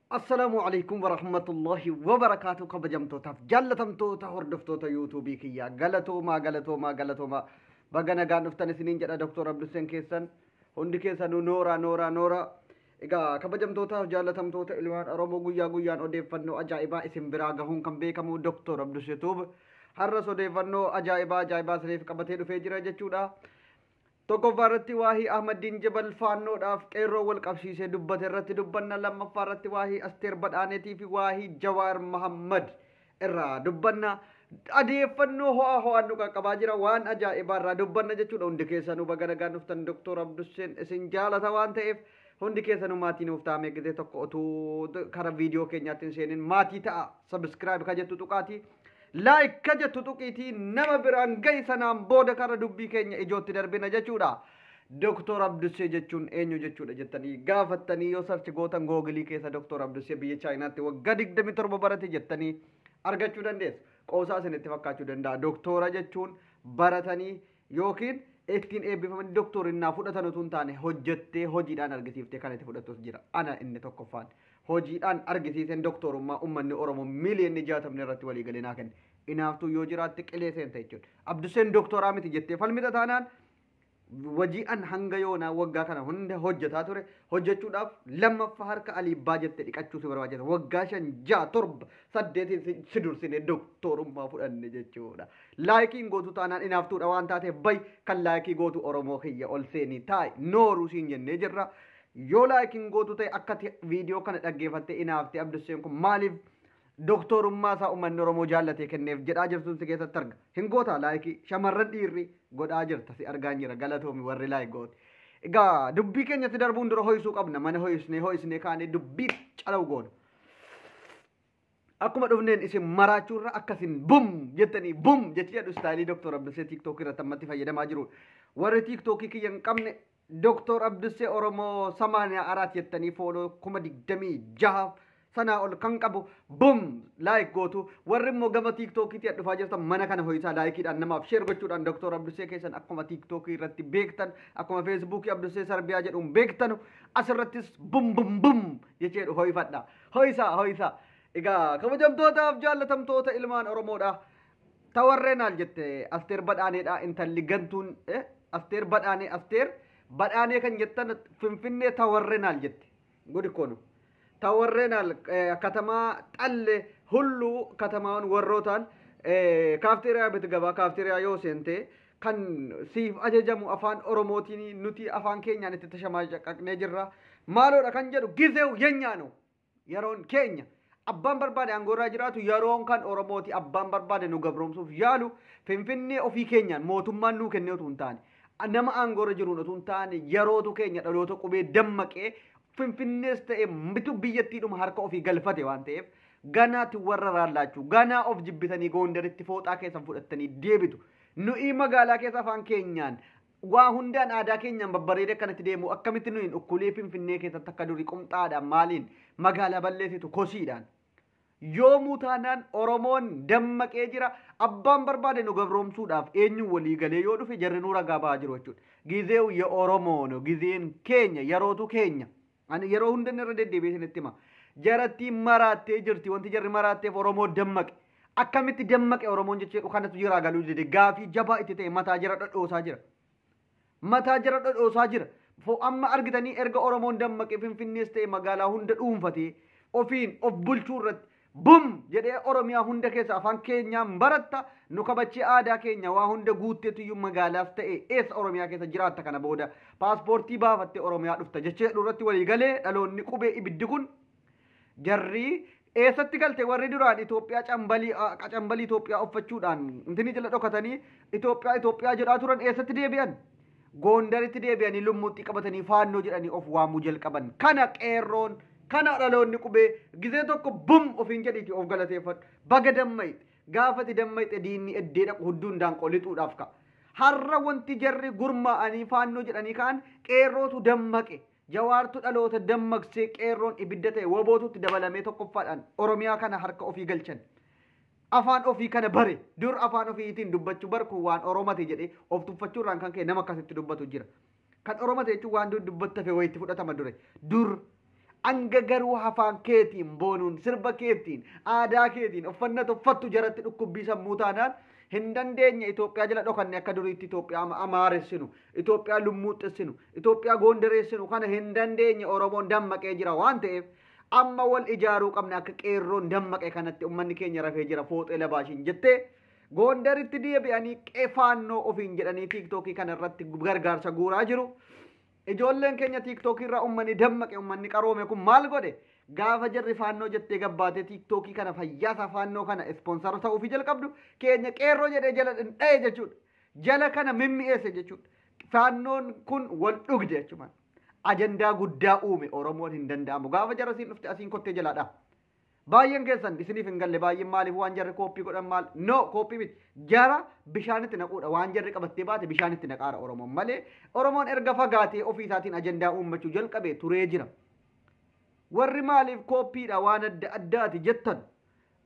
Assalamu alaikum warahmatullahi wabarakatuh. Kabajamtootaaf jaallatamtoota hordoftoota yuutuubii kiyyaa galatoomaa baga nagaan dhuftan isiniin jedha Dr. Abduseen keessan hundi keessanuu noora egaa kabajamtootaaf jaallatamtoota ilmaan Oromoo guyyaa guyyaan odeeffannoo ajaa'ibaa isin biraa gahuun kan beekamu Dr. Abdus YouTube har'as odeeffannoo ajaa'ibaa isiniif qabatee dhufee jira jechuudha. Tokkoffaa irratti waahii Ahmadiin Jabal faannoodhaaf qeerroo wal qabsiisee dubbate irratti dubbanna. Lammaffaa irratti waahii Asteer Badhaaneetii fi waahii Jawaar Mahammad irraa dubbanna. Odeeffannoo ho'aan nu qaqqabaa jira waan ajaa'ibaa irraa dubbanna jechuudha. Hundi keessanuu baga nagaan dhuftan Dr. Abduseen isin jaalata waan ta'eef hundi keessanuu maatii nuuf taa'amee gisee tokko otuu kara viidiyoo keenyaatti hin seenin maatii ta'a. Subscribe ka jettu tuqaatii. Like ka jettu tuqiitii nama biraan gahi sanaan booda kara dubbii keenya ijootti darbina jechuudha. Dr. Abdusee jechuun eenyu jechuudha jettanii gaafattanii yoo sarchi gootan googilii keessa Dr. Abdusee biyya Chaayinaatti waggaa 27 barate jettanii argachuu dandeessu. Qoosaa isinitti fakkaachuu danda'a. Doktora jechuun baratanii yookiin ittiin eebbifaman doktorinnaa fudhatan utuu hin taane hojjettee hojiidhaan argisiiftee kan itti fudhatus jira. Ana inni tokkoffaan. Hojiidhaan argisiisen doktorummaa uummanni Oromoo miiliyoonni 60 irratti walii galee naa kenne. Inaaftuu yoo jiraatte qilee seenta jechuudha. Abduseen doktoraa miti jettee falmita taanaan waji'an hanga yoonaa waggaa kana hunda hojjetaa ture hojjechuudhaaf lammaffaa harka aliibbaa jettee dhiqachuu si barbaachisa. Waggaa 5, 6, 7, 8 si dursine doktorummaa fudhanne jechuudha. Laayikiin gootu taanaan inaaftuudha waan taateef bayi kan laayikii gootu Oromoo kiyya ol seenii taa'i nooruu siin jennee jirra. Yoo laayikiin gootu ta'e akkati viidiyoo kana dhaggeeffattee inaaftee Abduseen kun maaliif doktorummaa isaa uummanni Oromoo jaallatee kenneef jedhaa jirtuun si keessatti arga. Hin goota laayikii shamarran dhiirri godhaa jirta si argaan jira galatoomi warri laayik goote. Egaa dubbii keenyatti darbuun dura ho'isuu qabna. Mana ho'isnee kaanee dubbii calawu goona. Akkuma dhufneen isin maraachuurra akkasin bum jettanii bum jechi jedhu istaayilii Dr. Abdusee TikTok irratti ammatti fayyadamaa jiru. Warri TikTokii kiyya hin qabne Dr. Abdusee Oromoo 84 jettanii fooloo 26 sanaa ol kan qabu bum laayik gootu. Warri immoo gama TikTokiitti dhufaa jirtan mana kana ho'isaa laayikiidhaan namaaf sheer gochuudhaan Dr. Abdusee keessan akkuma TikTokii irratti beektan akkuma Feesbuukii Abdusee Sarbiyaa jedhuun beektan asirrattis bum jecheedhu ho'ifadha. Ho'isaa. Egaa kabajamtootaaf jaallatamtoota ilmaan Oromoodha. Tawarreen haal jette Asteer Badhaaneedha intalli gantuun Asteer Badhaanee kan jettan Finfinnee tawarreen haal jette. Gudi koonu. Tawarreen haal katamaa xalle hulluu katamaan warrootaan kaafteeriyaa biti gabaa kaafteeriyaa yoo seente kan siif ajajamu afaan Oromootiin nuti afaan keenyaan itti tashamaa qaqqnee jirra. Maaloodha kan jedhu gizeew yenyaanu yeroon keenya. Abbaan barbaade aangoorraa jiraatu yeroon kan Oromooti abbaan barbaade nu gabroomsuuf yaalu Finfinnee ofii keenyaan mootummaan nuu kennee utuu hin taane nama aangoorra jiruun utuu hin taane yerootu keenya dhaloota qubee dammaqee Finfinnees ta'e bitu biyyattiidhuma harka ofii galfate waan ta'eef ganaatti warra raallachuu ganaa of jibbitanii Gondaritti fooxaa keessan fudhattanii deebitu nuyi magaalaa keessa afaan keenyaan waa hundaan aadaa keenyaan babbareedee akkanatti deemu akkamitti nuyi ukkulee Finfinnee keessatti akka durii qumxaadhaan maaliin magaalaa balleessitu kosiidhaan. Yoomuu taanaan Oromoon dammaqee jira abbaan barbaade nu gabroomsuudhaaf eenyu walii galee yoo dhufe jarri nu ragaa ba'aa jiru jechuudha. Gizeew ya Oromoon gizeen keenya yerootu keenya. Ani yeroo hundan irra deddeebi'ee isinitti hima. Jaratti maraattee jirti wanti jarri maraatteef Oromoo dammaqe. Akkamitti dammaqe Oromoon jechuudha kanatu jira galuu dide gaafii jabaa itti ta'e mataa jira dhadhoosaa jira. Amma argitanii erga Oromoon dammaqe Finfinnees ta'e magaalaa hunda dhuunfatee ofiin of bulchuu irratti bum jedhee Oromiyaa hunda keessa afaan keenyaan baratta nu kabachee aadaa keenya waa hunda guutteetu iyyuu magaalaas ta'e eessa Oromiyaa keessa jiraatta kana booda paaspoortii baafattee Oromiyaa dhufta jechee irratti walii galee dhaloonni qubee ibiddi kun jarri eessatti galte warri duraan Itoophiyaa qacambalii Itoophiyaa uffachuudhaan intini jala dhokatanii Itoophiyaa jedhaa turan eessatti deebi'an Gondaritti deebi'anii lummuutti qabatanii faannoo jedhanii of waamuu jalqaban kana qeerroon kana dhaloonni qubee gizee tokko bum ofiin jedhiiti of galateeffadhu baga dammayte gaafati dammayte diinni eddee dhaqu hudduun daanqolixuudhaaf ka'a. Har'a wanti jarri gurmaa'anii faannoo jedhanii ka'an qeerrootu dammaqe jawaartu dhaloota dammaqsee qeerroon ibidda ta'e wobootutti dabalamee tokkoffaadhaan Oromiyaa kana harka ofii galchan. Afaan ofii kana bare dur afaan ofiitiin dubbachuu barku waan Oromate jedhee of tuffachuurraan kan ka'e nama akkasitti dubbatu jira. Kan Oromate jechuun waan dubbattafe wayitti fudhatama dur Anga garuu hafaan keetiin boonuun sirba keetiin aadaa keetiin uffanna tuffattu jaratti dhukkubbii sammuu taanaan hin dandeenye Itoophiyaa jala dhokanne akka duriitti Itoophiyaa amaaressinu Itoophiyaa lummuuxxissinu Itoophiyaa goondareessinu kana hin dandeenye Oromoon dammaqee jira waan ta'eef amma wal ijaaruu qabna akka qeerroon dammaqee kanatti ummanni keenya rafee jira fooxee labaashin jettee goondaritti deebi'anii qeefaannoo ofiin jedhanii tiiktookii kanarratti gargaarsa guuraa jiru. Ijoolleen keenya tiiktookii irraa ummanni dammaqe ummanni qaroome kun maal godhe gaafa jarri faannoo jettee gabbaatee tiiktookii kana fayyaasa faannoo kana ispoonsara ta'uufi jalqabdu keenya qeerroo jedhee jala dha'e jechuudha. Jala kana mimmi'eesse jechuudha. Faannoon kun wal dhugde jechuudha. Ajandaa guddaa uume Oromoon hin danda'amu. Gaafa jarri siin dhufte asiin kottee jalaadha. Baay'een keessan isiniif hin galle baay'een maaliif waan jarri kooppii godhan maal no kooppii miti jara bishaanitti naquudha waan jarri qabattee baate bishaanitti naqaara Oromoon malee Oromoon erga fagaatee ofii isaatiin ajandaa uummachuu jalqabee turee jira. Warri maaliif kooppiidha waan adda addaati jettan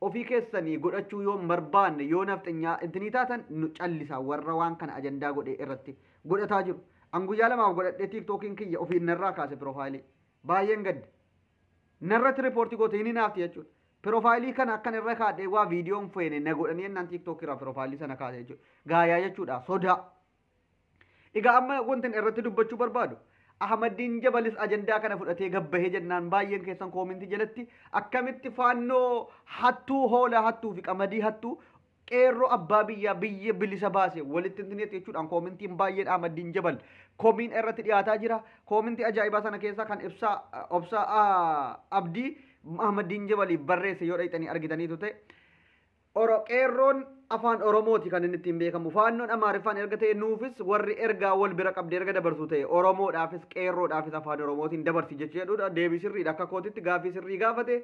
ofii keessanii godhachuu yoo barbaanne yoo nafxinyaa intini taatan nu callisaa warra waan kana ajandaa godhee irratti godhataa jiru. An guyyaa lamaaf godhadhee tiiktookiin kiyya ofiin narraa kaase piroofaayilii baay'een gadde. Narratti riipoortii goote inni naafti jechuudha. Piroofaayilii kana akkan irra kaadhee waa viidiyoon feene na godhanii ennaan tiiktookii irraa piroofaayilii sana kaase jechuudha. Gaayaa jechuudha sodaa. Egaa amma wanti irratti dubbachuu barbaadu Ahmadiin Jabalis ajandaa kana fudhatee gabbahee jennaan baay'een keessan koomintii jalatti akkamitti faannoo hattuu hoola hattuu fi qamadii hattuu qeerroo abbaa biyya bilisa baase walitti intineet jechuudhaan koomintiin baay'een Ahmadiin Jabal koomiin irratti dhiyaataa jira. Koomintii ajaa'ibaa sana keessaa kan obsaa Abdii Ahmadiin Jabaliif barreesse yoo dhayxanii argitaniitu ta'e qeerroon afaan Oromooti kan inni ittiin beekamu. Faannoon Amaariffaan erga ta'e nuufis warri ergaa wal bira qabdee erga dabarsu ta'e Oromoodhaafis qeerroodhaafis afaan Oromootiin dabarsi jechuudha. Deebii sirriidha akka kootitti gaaffii sirrii gaafate.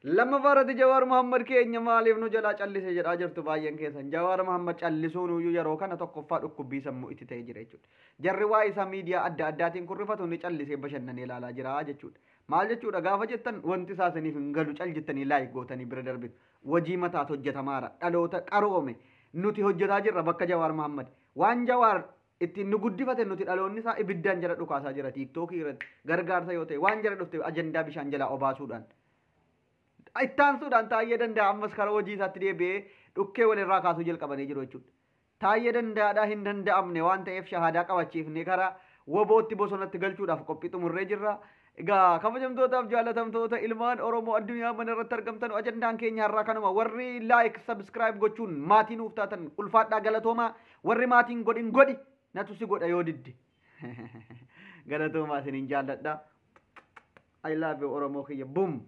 Lama farati Jawaar Muhammad keenya maaliif nu jalaa callise jedhaa jirtu baay'een keessan. Jawaar Muhammad callisuun uyyuu yeroo kana tokkoffaa dhukkubbii sammuu itti ta'e jira jechuudha. Jarri waa isaa miidiyaa adda addaatiin kurrifatu ni callisee bashannanee ilaalaa jira jechuudha. Maal jechuudha gaafa jettan wanti isaasaniif hin galu cal jettanii laayik gootanii bira darbitu. Wajii mataat hojjetamaara dhaloota qaroome nuti hojjetaa jirra bakka Jawaar Muhammad. Waan Jawaar ittiin nu guddifate nuti dhaloonni isaa ibiddaan jala dhukaasaa jira tiiktookii irratti gargaarsa yoo ta'e waan jala dhufte ajandaa bishaan jalaa obaasuudhaan. Ittaansuudhaan Taayyee Danda'aa ammas karaa hojii isaatti deebi'ee dhukkee walirraa kaasuu jalqabanii jiru jechuudha. Taayyee Danda'aadhaa hin danda'amne waan ta'eef shahaadaa qabachiifne karaa wobootti bosonatti galchuudhaaf qophii xumurree jirra. Egaa kabajamtootaaf jaalatamtoota ilmaan Oromoo addunyaa mana irratti argamtan ajandaan keenya har'aa kanuma warri laayik sabskiraayib gochuun maatiin nuuf taatan ulfaadhaa galatoomaa warri maatiin godhin godhi natu si godha yoo didde galatoomaa isiniin jaalladha. I love you Oromoo kiyya boom.